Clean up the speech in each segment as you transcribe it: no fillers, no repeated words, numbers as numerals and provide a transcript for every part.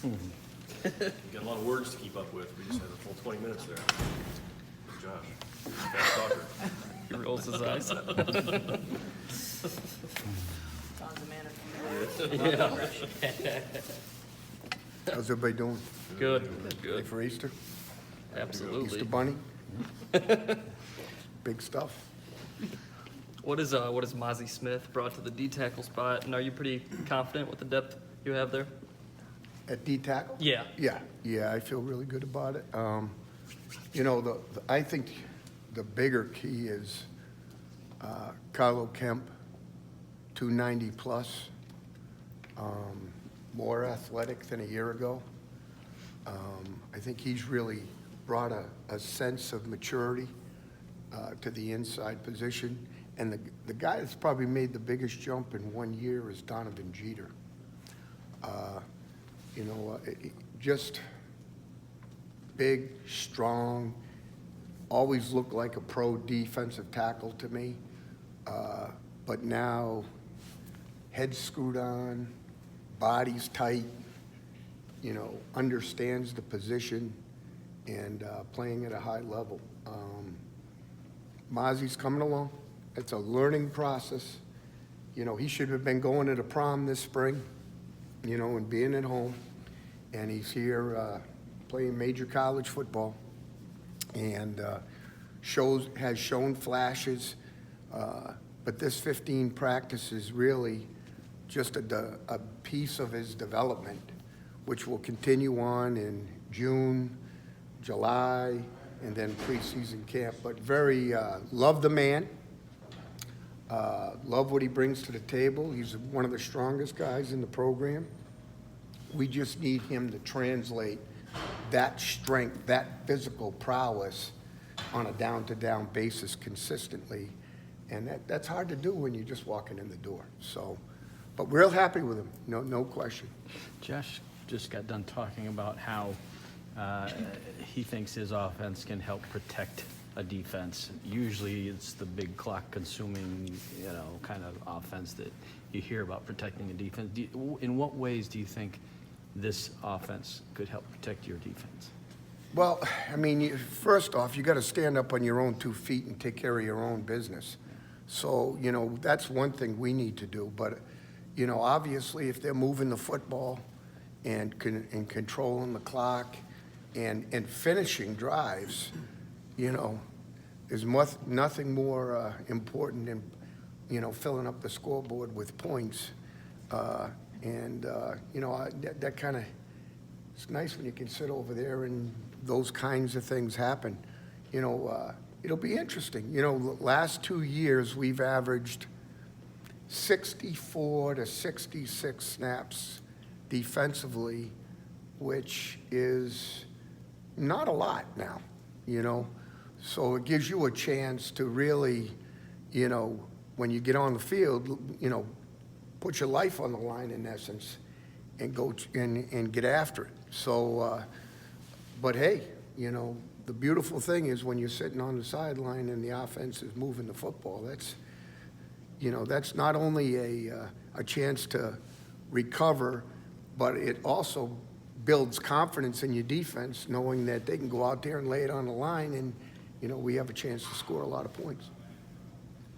You got a lot of words to keep up with. We just had a full 20 minutes there. Josh, fast talker. He rolls his eyes. Don's a man of few words. Yeah. How's everybody doing? Good. Ready Good. for Easter? Absolutely. Easter bunny? Big stuff. What is Mozzie Smith brought to the D tackle spot, and are you pretty confident with the depth you have there? At D tackle? Yeah. Yeah, I feel really good about it. You know, I think the bigger key is Carlo Kemp, 290 plus, more athletic than a year ago. I think he's really brought a sense of maturity to the inside position. And the guy that's probably made the biggest jump in 1 year is Donovan Jeter. You know, just big, strong, always looked like a pro defensive tackle to me. But now, head screwed on, body's tight, you know, understands the position and playing at a high level. Mozzie's coming along. It's a learning process. You know, he should have been going to the prom this spring, you know, and being at home. And he's here playing major college football and has shown flashes. But this 15 practice is really just a piece of his development, which will continue on in June, July, and then preseason camp. But very, love the man. Love what he brings to the table. He's one of the strongest guys in the program. We just need him to translate that strength, that physical prowess on a down-to-down basis consistently. And that's hard to do when you're just walking in the door. So, but we're real happy with him, no question. Josh just got done talking about how he thinks his offense can help protect a defense. Usually it's the big clock-consuming, you know, kind of offense that you hear about protecting a defense. In what ways do you think this offense could help protect your defense? Well, I mean, first off, you got to stand up on your own 2 feet and take care of your own business. So, you know, that's one thing we need to do. But, you know, obviously if they're moving the football and controlling the clock and finishing drives, you know, there's nothing more important than, you know, filling up the scoreboard with points. You know, that kind of, it's nice when you can sit over there and those kinds of things happen. You know, it'll be interesting. You know, the last 2 years we've averaged 64 to 66 snaps defensively, which is not a lot now, you know. So it gives you a chance to really, you know, when you get on the field, you know, put your life on the line in essence and go and get after it. So, but hey, you know, the beautiful thing is when you're sitting on the sideline and the offense is moving the football, that's, you know, that's not only a chance to recover, but it also builds confidence in your defense, knowing that they can go out there and lay it on the line and, you know, we have a chance to score a lot of points.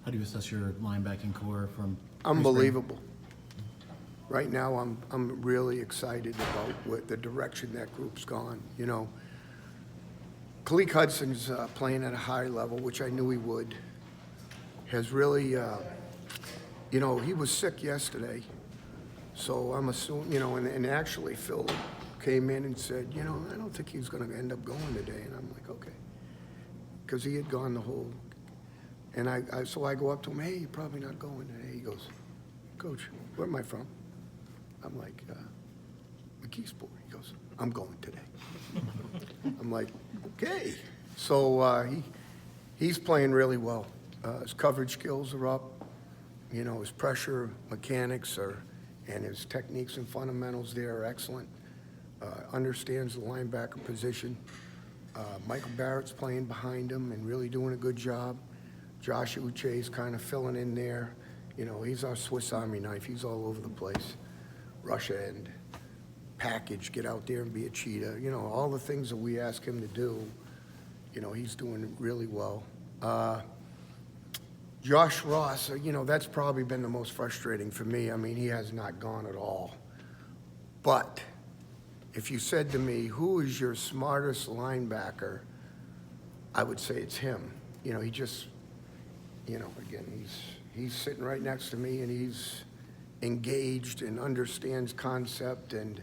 How do you assess your linebacking core from Unbelievable. Right now, I'm really excited about what the direction that group's gone. You know, Khaleke Hudson's playing at a high level, which I knew he would. Has really, you know, he was sick yesterday, so I'm assuming, you know, and actually Phil came in and said, you know, I don't think he's going to end up going today, and I'm like, okay, because he had gone the whole. And so I go up to him, hey, you're probably not going today. He goes, Coach, where am I from? I'm like, McKeesport. He goes, I'm going today. I'm like, okay. So he's playing really well. His coverage skills are up. You know, his pressure mechanics and his techniques and fundamentals there are excellent. Understands the linebacker position. Michael Barrett's playing behind him and really doing a good job. Josh Uche's kind of filling in there. You know, he's our Swiss Army knife. He's all over the place. Rush end. package, get out there and be a cheetah. You know, all the things that we ask him to do, you know, he's doing really well. Josh Ross, you know, that's probably been the most frustrating for me. I mean, he has not gone at all. But if you said to me, who is your smartest linebacker, I would say it's him. You know, he just, you know, again, he's sitting right next to me, and he's engaged and understands concept. And,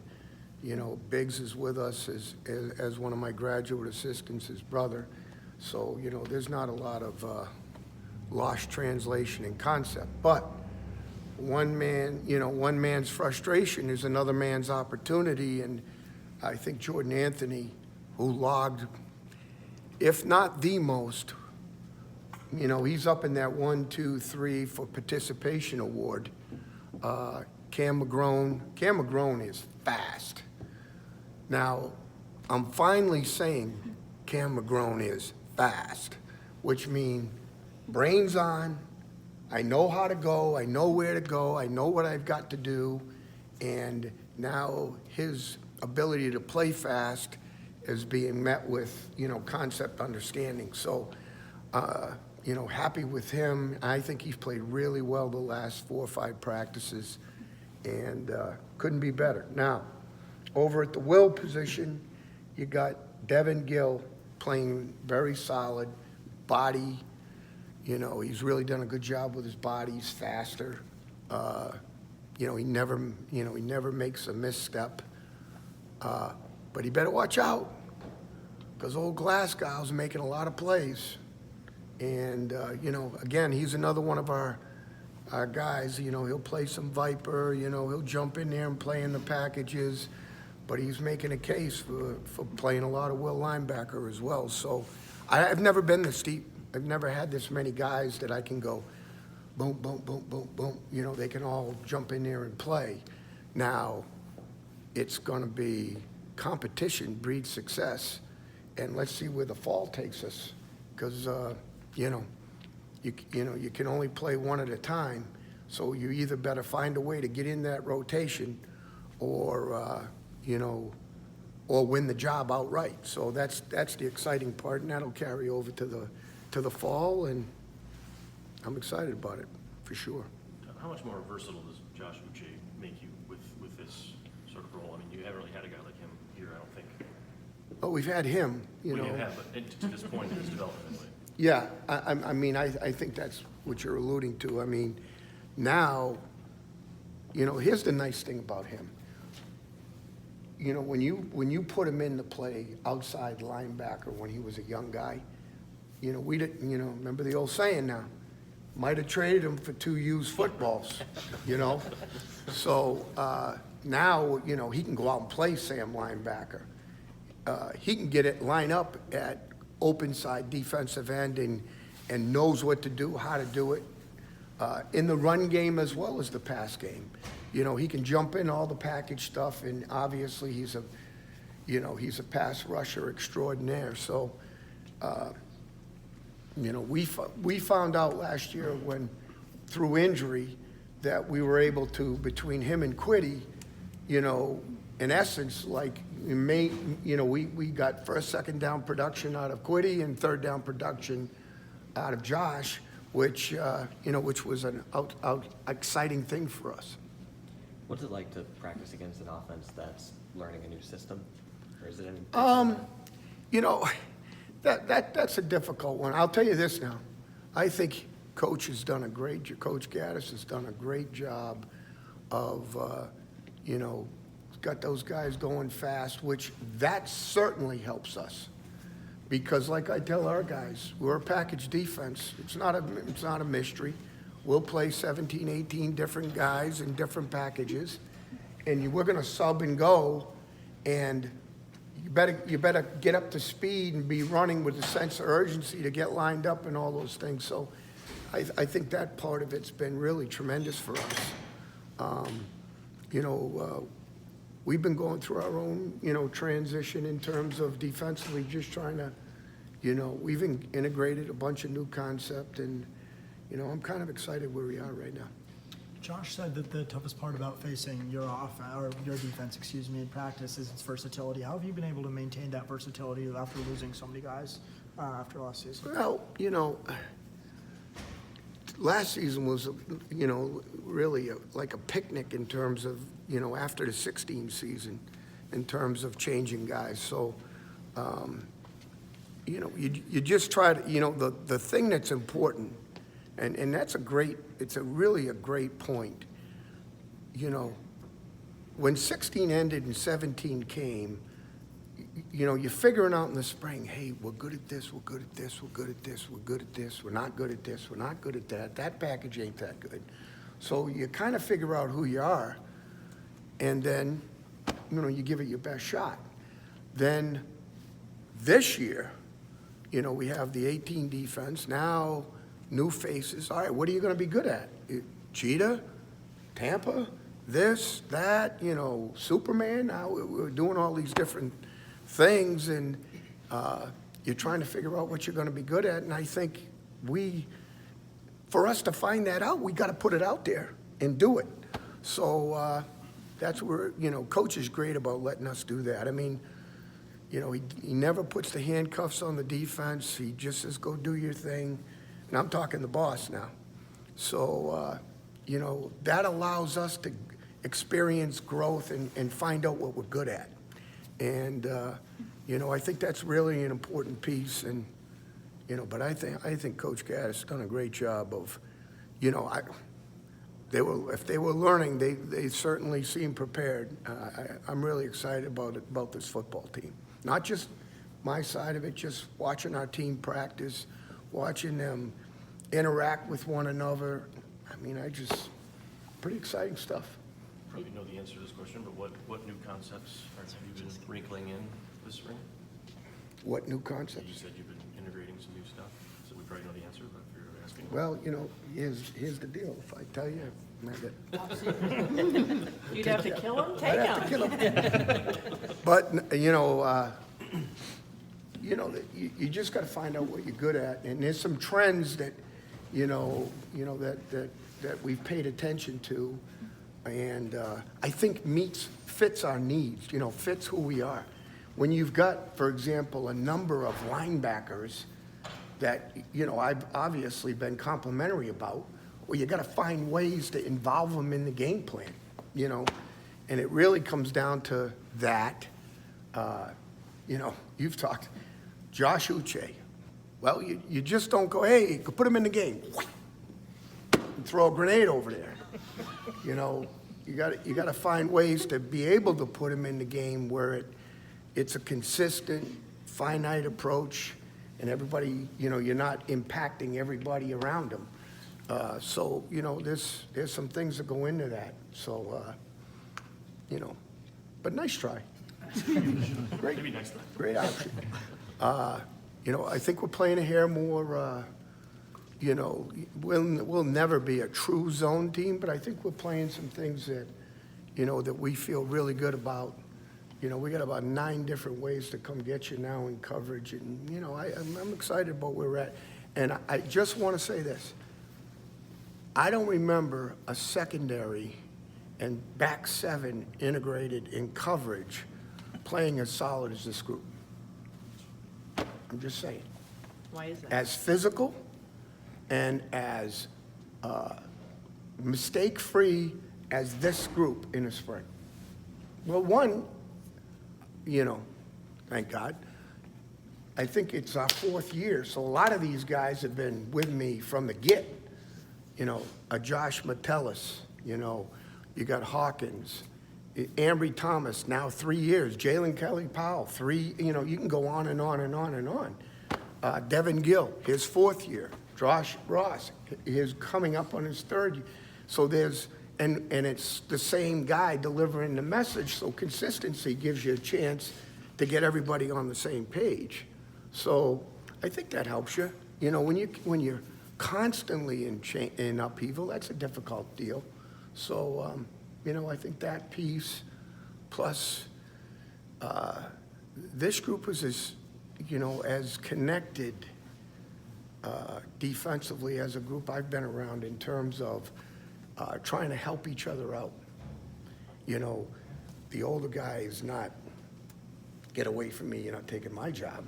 you know, Biggs is with us as one of my graduate assistants, his brother. So, you know, there's not a lot of lost translation in concept. But one man's frustration is another man's opportunity. And I think Jordan Anthony, who logged, if not the most, you know, he's up in that 1, 2, 3 for participation award. Cam McGrone is fast. Now, I'm finally saying Cam McGrone is fast, which means brains on, I know how to go, I know where to go, I know what I've got to do, and now his ability to play fast is being met with, you know, concept understanding. So, you know, happy with him. I think he's played really well the last 4 or 5 practices, and couldn't be better. Now, over at the will position, you got Devin Gill playing very solid, body. You know, he's really done a good job with his body. He's faster. You know, he never makes a misstep. But he better watch out, because old Glasgow's making a lot of plays. And, you know, again, he's another one of our guys. You know, he'll play some Viper. You know, he'll jump in there and play in the packages. But he's making a case for playing a lot of will linebacker as well. So I've never been this deep. I've never had this many guys that I can go boom, boom, boom, boom, boom. You know, they can all jump in there and play. Now, it's going to be competition breeds success. And let's see where the fall takes us. Because, you know, you can only play one at a time. So you either better find a way to get in that rotation or, you know, or win the job outright. So that's the exciting part, and that'll carry over to the fall, and I'm excited about it, for sure. How much more versatile does Josh Uche make you with this sort of role? I mean, you haven't really had a guy like him here, I don't think. But we've had him, you Well, know. you have, but to this point in his development, anyway. Yeah, I mean, I think that's what you're alluding to. I mean, now, you know, here's the nice thing about him. You know, when you put him in to play outside linebacker when he was a young guy, you know, we didn't, you know, remember the old saying now, might have traded him for 2 used footballs, you know? So now, you know, he can go out and play Sam linebacker. He can get it line up at open side defensive end and knows what to do, how to do it, in the run game as well as the pass game. You know, he can jump in all the package stuff, and obviously he's a pass rusher extraordinaire. So, you know, we found out last year when, through injury, that we were able to, between him and Quiddy, you know, in essence, like, we got first, second down production out of Quiddy and third down production out of Josh, which was an exciting thing for us. What's it like to practice against an offense that's learning a new system? Or is it any You know, that's a difficult one. I'll tell you this now. I think Coach Gaddis has done a great job of, you know, got those guys going fast, which that certainly helps us. Because like I tell our guys, we're a package defense. It's not a mystery. We'll play 17, 18 different guys in different packages, and we're going to sub and go, and you better get up to speed and be running with a sense of urgency to get lined up and all those things. So I think that part of it's been really tremendous for us. You know, we've been going through our own, you know, transition in terms of defensively, just trying to, you know, we've integrated a bunch of new concept, and, you know, I'm kind of excited where we are right now. Josh said that the toughest part about facing your defense, in practice is its versatility. How have you been able to maintain that versatility after losing so many guys after last season? Well, last season was, really like a picnic in terms of, after the 16 season, in terms of changing guys. So, you just try to, the thing that's important, and it's really a great point. When 16 ended and 17 came, you're figuring out in the spring, hey, we're good at this, we're good at this, we're good at this, we're good at this, we're not good at this, we're not good at that. That package ain't that good. So you kind of figure out who you are, and then, you give it your best shot. Then this year, we have the 18 defense, now new faces. All right, what are you going to be good at? Cheetah, Tampa, this, that, Superman. Now we're doing all these different things, and you're trying to figure out what you're going to be good at. And I think for us to find that out, we got to put it out there and do it. So that's where, Coach is great about letting us do that. I mean, he never puts the handcuffs on the defense. He just says, go do your thing. And I'm talking the boss now. So, that allows us to experience growth and find out what we're good at. And, I think that's really an important piece. And, but I think Coach Gaddis has done a great job of, if they were learning, they certainly seem prepared. I'm really excited about this football team. Not just my side of it, just watching our team practice, watching them interact with one another. I mean, pretty exciting stuff. Probably know the answer to this question, but what new concepts have you been wrinkling in this spring? What new You concepts? said you've been integrating some new stuff, so we probably know the answer, but if you're asking. Well, here's the deal. If I tell you, I You'd have to kill him? Take I'd have to him. kill him. But, you just got to find out what you're good at. And there's some trends that, that we've paid attention to. And I think fits our needs, fits who we are. When you've got, for example, a number of linebackers that, I've obviously been complimentary about, well, you got to find ways to involve them in the game plan, and it really comes down to that. You've talked, Josh Uche. Well, you just don't go, hey, put him in the game, and throw a grenade over there. You got to find ways to be able to put him in the game where it's a consistent, finite approach, and everybody, you're not impacting everybody around him. So, there's some things that go into that. So, but nice try. Great, Maybe next time. great option. I think we're playing a hair more, we'll never be a true zone team, but I think we're playing some things that, that we feel really good about. We got about 9 different ways to come get you now in coverage, and, I'm excited about where we're at. And I just want to say this. I don't remember a secondary and back 7 integrated in coverage playing as solid as this group. I'm just saying. Why is that? As physical and as mistake-free as this group in the spring. Well, one, thank God, I think it's our 4th year, so a lot of these guys have been with me from the get. A Josh Metellus, you got Hawkins, Ambry Thomas, now 3 years, Jalen Kelly Powell, 3, you can go on and on and on and on. Devin Gill, his 4th year. Josh Ross, is coming up on his 3rd year. So and it's the same guy delivering the message, so consistency gives you a chance to get everybody on the same page. So I think that helps you. When you're constantly in upheaval, that's a difficult deal. So, I think that piece, plus this group is as connected defensively as a group I've been around in terms of, trying to help each other out. You know, the older guy is not, get away from me, you're not taking my job.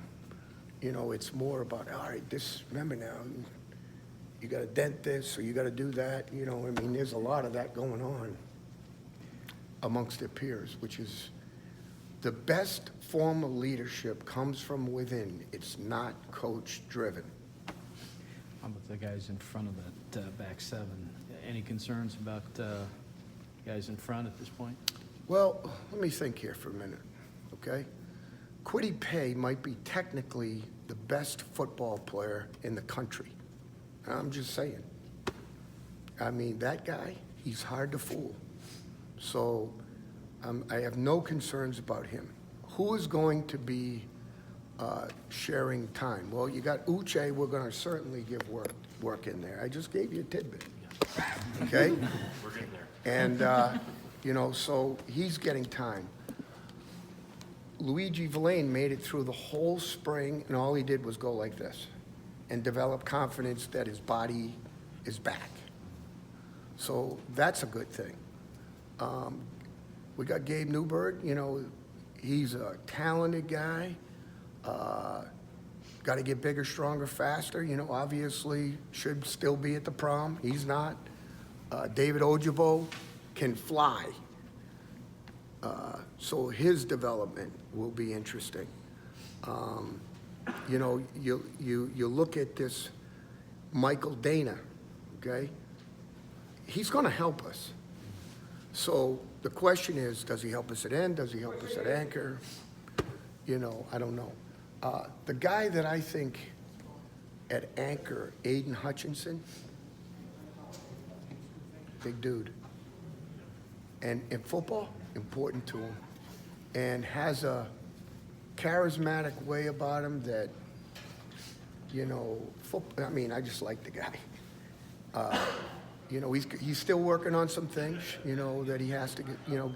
You know, it's more about, all right, this, remember now, you gotta dent this, or you gotta do that, you know, I mean, there's a lot of that going on amongst their peers, which is, the best form of leadership comes from within. It's not coach-driven. How about the guys in front of that back seven? Any concerns about guys in front at this point? Well, let me think here for a minute, okay? Kwity Paye might be technically the best football player in the country. I'm just saying. I mean, that guy, he's hard to fool. So I have no concerns about him. Who is going to be sharing time? Well, you got Uche, we're going to certainly give work in there. I just gave you a tidbit, okay? We're getting there. And, you know, so he's getting time. Luigi Villain made it through the whole spring, and all he did was go like this and develop confidence that his body is back. So that's a good thing. We got Gabe Newberg, you know, he's a talented guy. Got to get bigger, stronger, faster. You know, obviously should still be at the prom. He's not. David Ojabo can fly. So his development will be interesting. You know, you look at this Michael Dana, okay? He's going to help us. So the question is, does he help us at end? Does he help us at anchor? You know, I don't know. The guy that I think at anchor, Aiden Hutchinson, big dude. And in football, important to him. And has a charismatic way about him that, you know, I mean, I just like the guy. You know, he's still working on some things, you know, that he has to get, you know,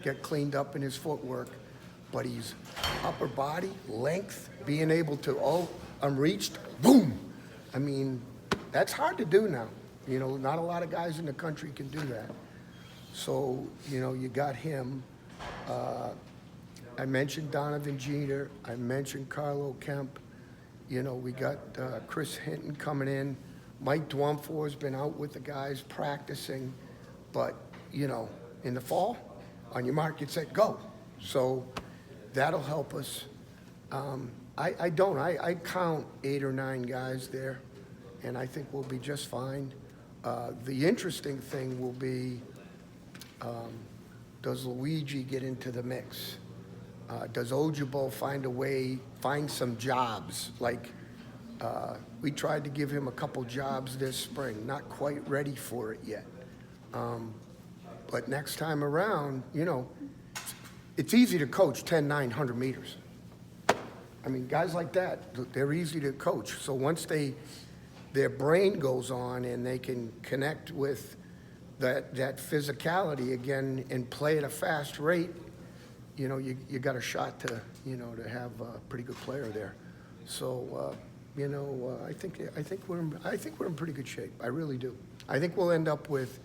get cleaned up in his footwork. But he's upper body, length, being able to, oh, I'm reached, boom. I mean, that's hard to do now. You know, not a lot of guys in the country can do that. So, you know, you got him. I mentioned Donovan Jeter. I mentioned Carlo Kemp. You know, we got Chris Hinton coming in. Mike Dwumfor's been out with the guys practicing. But, you know, in the fall, on your mark, get set, go. So that'll help us. I count 8 or 9 guys there, and I think we'll be just fine. The interesting thing will be, does Luigi get into the mix? Does Ojabo find a way, find some jobs? Like, we tried to give him a couple jobs this spring, not quite ready for it yet. But next time around, you know, it's easy to coach 10, 900 meters. I mean, guys like that, they're easy to coach. So once their brain goes on and they can connect with that physicality again and play at a fast rate, you know, you got a shot to, you know, to have a pretty good player there. So, you know, I think we're in pretty good shape. I really do. I think we'll end up with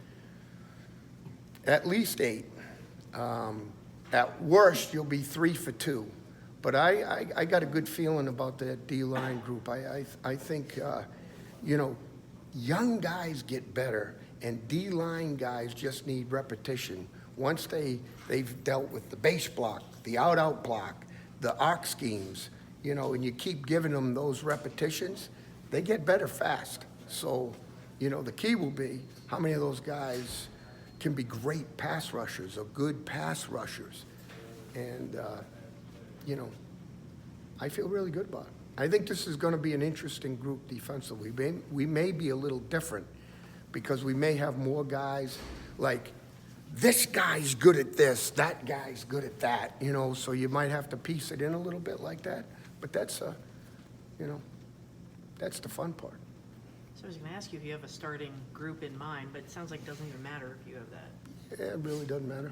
at least 8. At worst, you'll be 3 for 2. But I got a good feeling about that D-line group. I think, you know, young guys get better, and D-line guys just need repetition. Once they've dealt with the base block, the out-out block, the arc schemes, you know, and you keep giving them those repetitions, they get better fast. So, you know, the key will be how many of those guys can be great pass rushers or good pass rushers. And, you know, I feel really good about it. I think this is going to be an interesting group defensively. We may be a little different because we may have more guys like, this guy's good at this, that guy's good at that, you know, so you might have to piece it in a little bit like that. But that's, you know, that's the fun part. So I was gonna ask you if you have a starting group in mind, but it sounds like it doesn't even matter if you have that. Yeah, it really doesn't matter.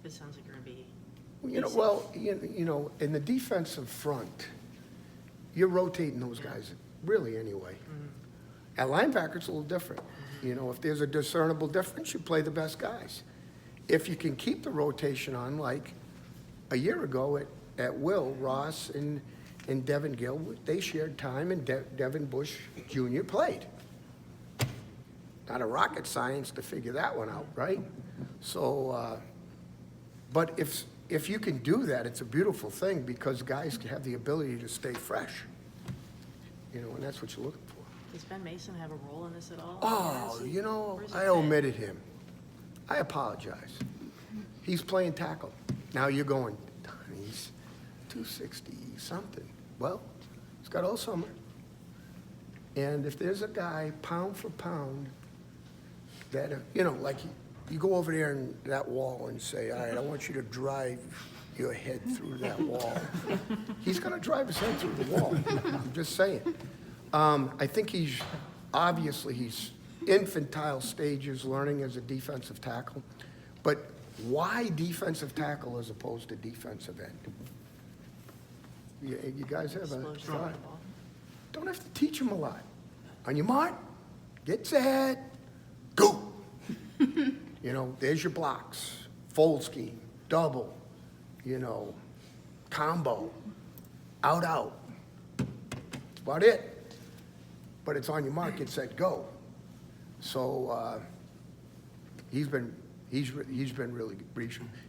It sounds like you're gonna be. You know, well, you know, in the defensive front, you're rotating those guys really anyway. At linebacker, it's a little different. You know, if there's a discernible difference, you play the best guys. If you can keep the rotation on, like a year ago at Will, Ross and Devin Gill, they shared time, and Devin Bush Jr. played. Not a rocket science to figure that one out, right? So, but if you can do that, it's a beautiful thing, because guys have the ability to stay fresh. You know, and that's what you're looking for. Does Ben Mason have a role in this at all? Oh, Where's he- you know, where's he I fit? omitted him. I apologize. He's playing tackle. Now you're going, he's 260-something. Well, he's got all summer. And if there's a guy, pound for pound, that, you know, like you go over there in that wall and say, all right, I want you to drive your head through that wall. He's going to drive his head through the wall. I'm just saying. I think he's infantile stages learning as a defensive tackle. But why defensive tackle as opposed to defensive end? You guys have a Explosion of thought? the ball. Don't have to teach him a lot. On your mark, get set, go. You know, there's your blocks, fold scheme, double, you know, combo, out. That's about it. But it's on your mark, get set, go. So he's been really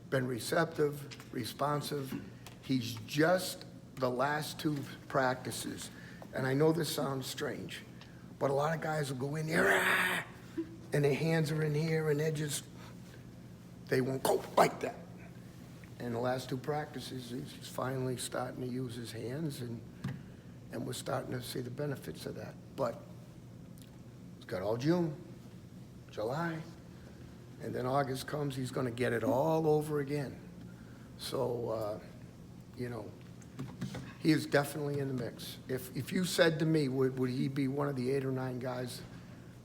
been receptive, responsive. He's just the last two practices, and I know this sounds strange, but a lot of guys will go in there, and their hands are in here, and they won't go like that. And the last two practices, he's finally starting to use his hands, and we're starting to see the benefits of that. But he's got all June, July, and then August comes, he's going to get it all over again. So, you know, he is definitely in the mix. If you said to me, would he be one of the 8 or 9 guys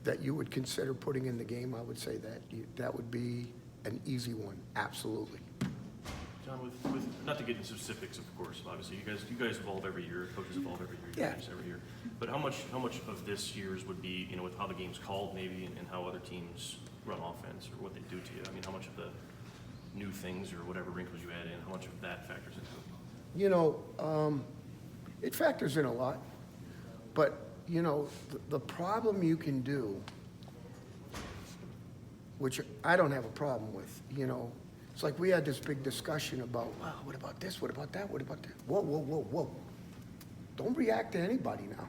that you would consider putting in the game, I would say that would be an easy one, absolutely. John, with not to get into specifics, of course, obviously, you guys evolve every year, coaches evolve every year, Yeah. every year. But how much of this year's would be, you know, with how the game's called maybe, and how other teams run offense, or what they do to you? I mean, how much of the new things or whatever wrinkles you add in, how much of that factors into it? You know, it factors in a lot, but, you know, the problem you can do, which I don't have a problem with, you know, it's like we had this big discussion about, well, what about this, what about that, what about that? Whoa. Don't react to anybody now.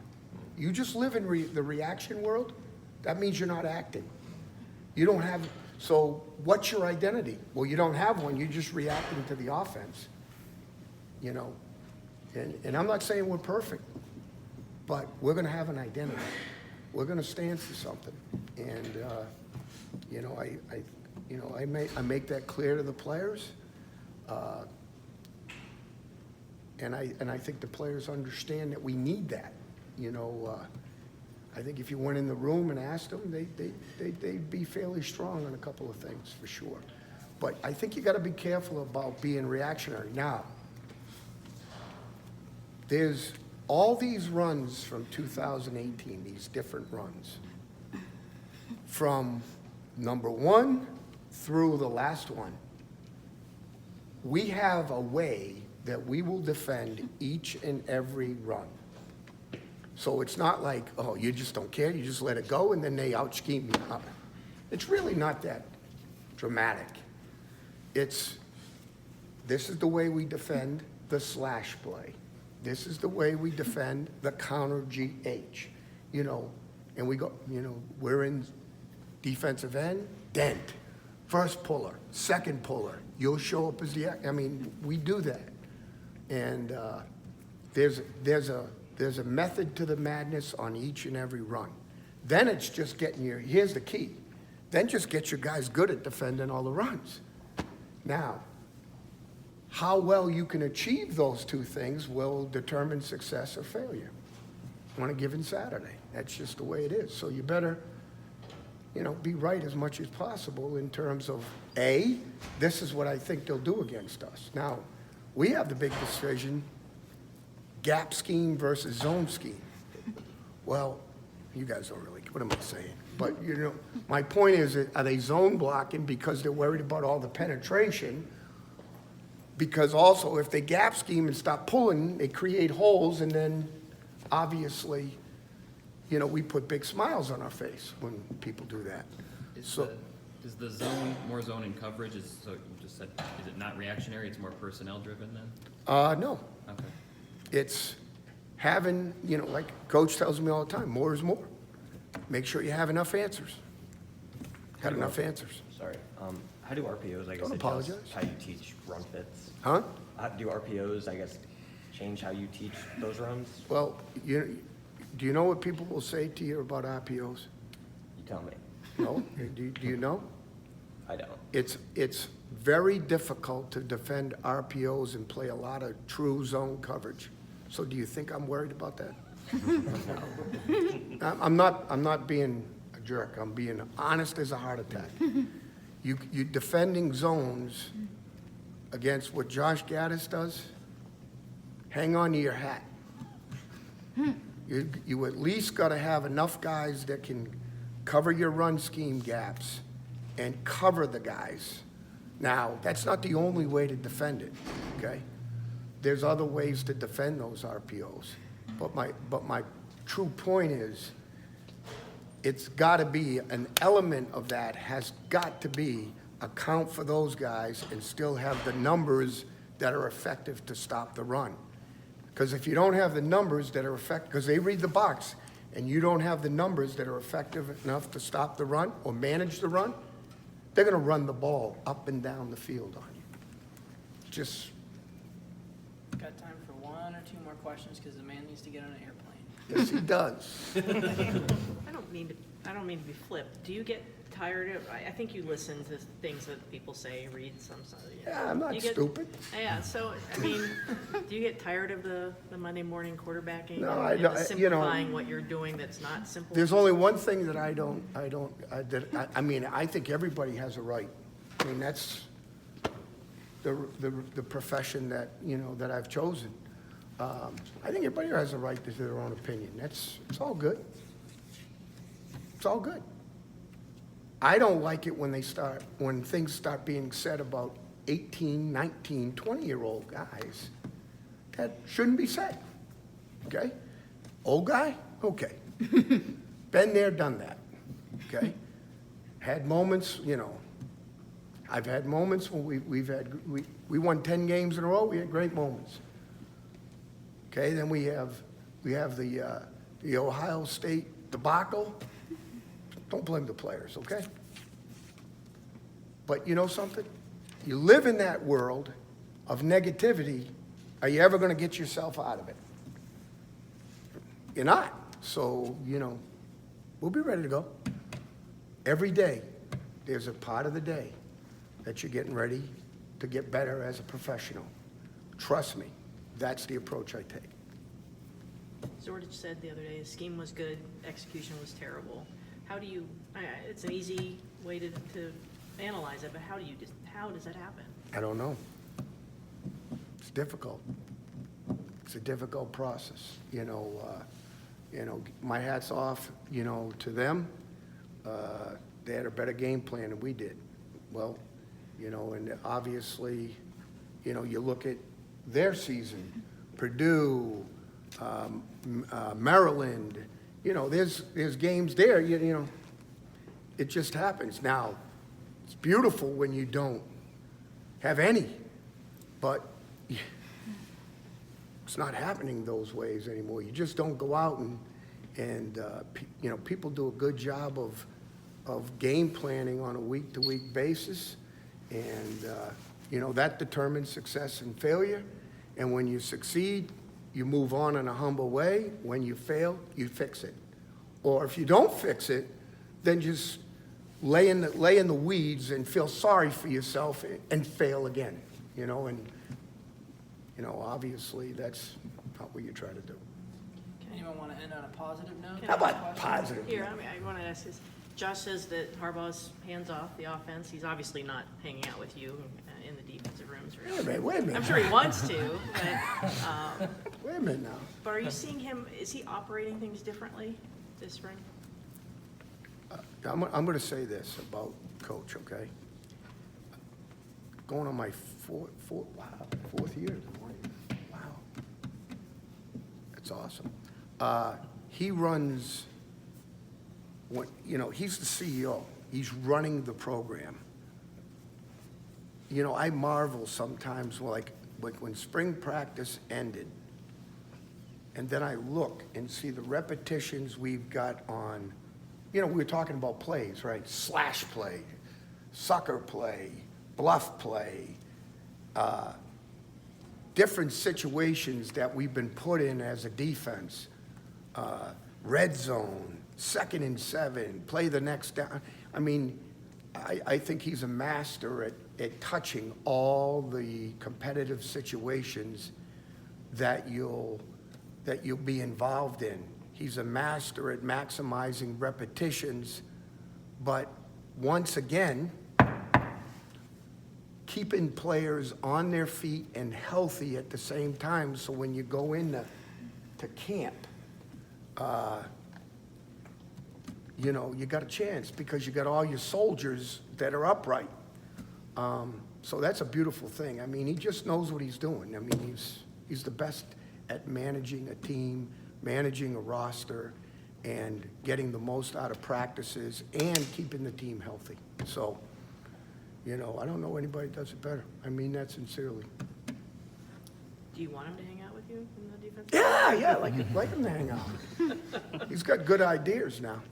You just live in the reaction world, that means you're not acting. You don't have, so what's your identity? Well, you don't have one, you're just reacting to the offense. You know, and I'm not saying we're perfect, but we're going to have an identity. We're going to stand for something, and you know, I make that clear to the players, and I think the players understand that we need that. You know, I think if you went in the room and asked them, they'd be fairly strong on a couple of things for sure. But I think you got to be careful about being reactionary now. There's all these runs from 2018, these different runs, from number 1 through the last one. We have a way that we will defend each and every run. So it's not like, oh, you just don't care, you just let it go, and then they out-scheme you up. It's really not that dramatic. This is the way we defend the slash play. This is the way we defend the counter GH, you know, and we go, you know, we're in defensive end, dent, first puller, second puller, you'll show up as I mean, we do that. And there's a method to the madness on each and every run. Then it's just getting here's the key, then just get your guys good at defending all the runs. Now, how well you can achieve those two things will determine success or failure on a given Saturday. That's just the way it is. So you better, you know, be right as much as possible in terms of, A, this is what I think they'll do against us. Now, we have the big decision, gap scheme versus zone scheme. Well, you guys don't really, what am I saying? But, my point is, are they zone blocking because they're worried about all the penetration? Because also, if they gap scheme and stop pulling, they create holes, and then, obviously, we put big smiles on our face when people do that. Is the zone, more zone and coverage, so you just said, is it not reactionary, it's more personnel driven then? No. Okay. It's having, like Coach tells me all the time, more is more. Make sure you have enough answers. Got enough answers. Sorry, how do RPOs, I guess, Don't adjust apologize. how you teach run fits? Huh? Do RPOs, I guess, change how you teach those runs? Well, do you know what people will say to you about RPOs? You tell me. No? Do you know? I don't. It's very difficult to defend RPOs and play a lot of true zone coverage. So do you think I'm worried about that? I'm not being a jerk. I'm being honest as a heart attack. You defending zones against what Josh Gaddis does, hang on to your hat. You at least got to have enough guys that can cover your run scheme gaps and cover the guys. Now, that's not the only way to defend it, okay? There's other ways to defend those RPOs. But my true point is, it's got to be, an element of that has got to be account for those guys and still have the numbers that are effective to stop the run. Because if you don't have the numbers that are effective, because they read the box, and you don't have the numbers that are effective enough to stop the run or manage the run, they're going to run the ball up and down the field on you. Just, Got time for one or two more questions, because the man needs to get on an airplane. yes, he does. I don't mean to be flip. Do you get tired of, I think you listen to things that people say, read some. Yeah, I'm not You get- stupid. Yeah, so, I mean, do you get tired of the Monday morning quarterbacking? No, and I the don't- simplifying what you're doing that's not simple? There's only one thing that I think everybody has a right. I mean, that's the profession that, that I've chosen. I think everybody has a right to their own opinion. It's all good. It's all good. I don't like it when things start being said about 18, 19, 20-year-old guys that shouldn't be said, okay? Old guy? Okay. Been there, done that, okay? Had moments, I've had moments when we won 10 games in a row, we had great moments. Okay, then we have the Ohio State debacle. Don't blame the players, okay? But you know something? You live in that world of negativity. Are you ever going to get yourself out of it? You're not. So, we'll be ready to go. Every day, there's a part of the day that you're getting ready to get better as a professional. Trust me, that's the approach I take. Zordich said the other day, the scheme was good, execution was terrible. How do you, it's an easy way to analyze it, but how does that happen? I don't know. It's difficult. It's a difficult process. My hat's off, to them. They had a better game plan than we did. Well, and obviously, you look at their season, Purdue, Maryland, there's games there, it just happens. Now, it's beautiful when you don't have any, but it's not happening those ways anymore. You just don't go out and people do a good job of game planning on a week-to-week basis, and that determines success and failure. And when you succeed, you move on in a humble way. When you fail, you fix it. Or if you don't fix it, then just lay in the weeds and feel sorry for yourself and fail again. Obviously that's not what you try to do. Anyone want to end on a positive note? How about positive? Here, I want to ask this. Josh says that Harbaugh's hands off the offense. He's obviously not hanging out with you in the defensive rooms. Wait a minute. I'm sure he wants to, but Wait a minute now. but are you seeing him? Is he operating things differently? this spring? I'm going to say this about Coach, okay? Going on my fourth year. Wow. That's awesome. He runs, he's the CEO. He's running the program. I marvel sometimes, like when spring practice ended, and then I look and see the repetitions we've got on, we were talking about plays, right? Slash play, sucker play, bluff play, different situations that we've been put in as a defense, red zone, 2nd and 7, play the next down. I mean, I think he's a master at touching all the competitive situations that you'll be involved in. He's a master at maximizing repetitions, but once again, keeping players on their feet and healthy at the same time, so when you go into camp, you got a chance because you got all your soldiers that are upright. So that's a beautiful thing. I mean, he just knows what he's doing. I mean, he's the best at managing a team, managing a roster, and getting the most out of practices and keeping the team healthy. So, I don't know anybody does it better. I mean that sincerely. Do you want him to hang out with you in the defense? Yeah, like him to hang out. He's got good ideas now.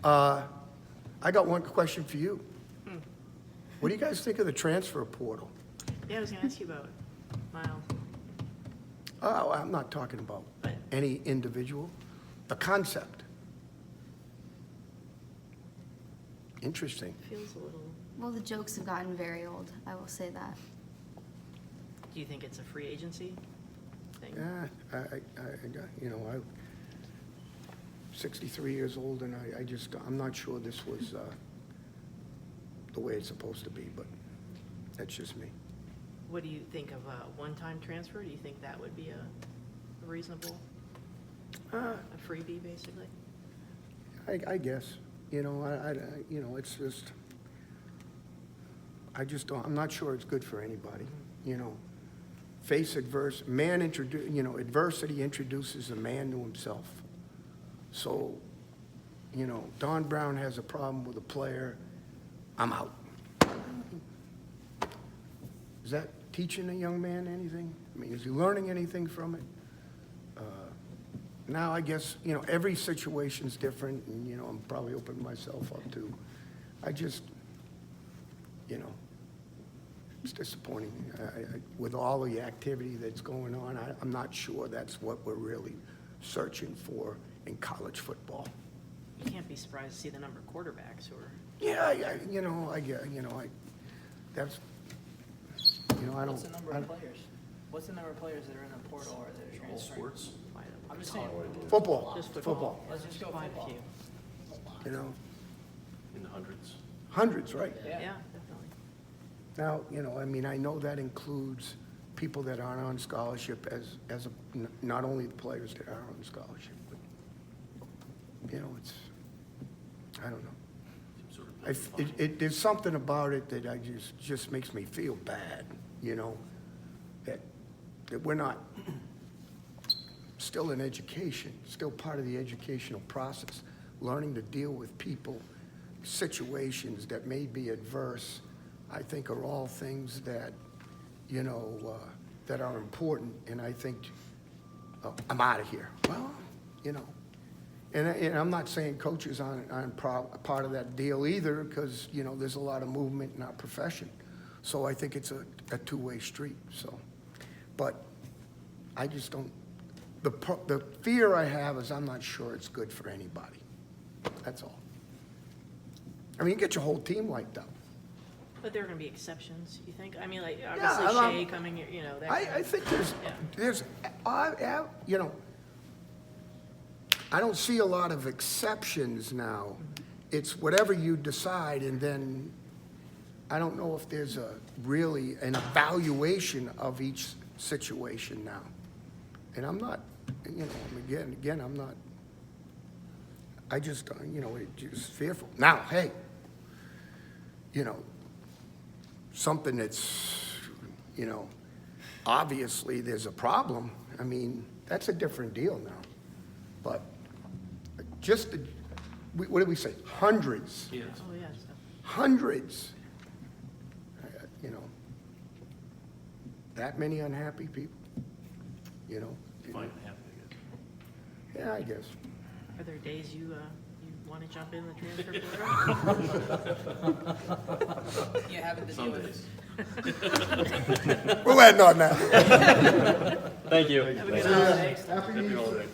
I got one question for you. What do you guys think of the transfer portal? Yeah, I was gonna ask you about Miles. Oh, I'm not talking about any individual. The concept. Interesting. Feels a little, Well, the jokes have gotten very old, I will say that. do you think it's a free agency thing? Yeah, I'm 63 years old, and I'm not sure this was the way it's supposed to be, but that's just me. What do you think of a one-time transfer? Do you think that would be a reasonable, a freebie, basically? I guess, it's just, I'm not sure it's good for anybody, Face adversity introduces a man to himself. So, Don Brown has a problem with a player, I'm out. Is that teaching a young man anything? I mean, is he learning anything from it? Now, I guess, every situation's different, and, I'm probably opening myself up to. I just, it's disappointing. With all the activity that's going on, I'm not sure that's what we're really searching for in college football. You can't be surprised to see the number of quarterbacks who are. Yeah, that's, I don't. What's the number of players? What's the number of players that are in the portal or that are All transferring? sports? I'm just saying, Football. Just Football. let's just go Quite a football. few. In the hundreds. Hundreds, right? Yeah, definitely. Now, I know that includes people that aren't on scholarship not only the players that are on scholarship, but, it's, I don't know. Sort of There's something about it that just makes me feel bad, that we're not still in education, still part of the educational process, learning to deal with people, situations that may be adverse, I think are all things that, that are important, and I think, I'm out of here. Well, and I'm not saying coaches aren't part of that deal either, because, there's a lot of movement in our profession. So I think it's a two-way street, so. But I just don't, the fear I have is I'm not sure it's good for anybody. That's all. I mean, you get your whole team wiped out. But there are gonna be exceptions, you think? I mean, like, Yeah, obviously Shea coming, that. I think there's, I don't see a lot of exceptions now. It's whatever you decide, and then I don't know if there's really an evaluation of each situation now. And I'm not, again, I'm not, I just, it's just fearful. Now, hey, something that's, obviously there's a problem. I mean, that's a different deal now. But just, what did we say? Hundreds. Yes. Oh, yes. Hundreds. That many unhappy people, Fine, happy, I guess. Yeah, I guess. Are there days you want to jump in the transfer portal? You having to deal Some with days. We'll end on that. Thank you. Have a good holiday. Happy Happy holiday.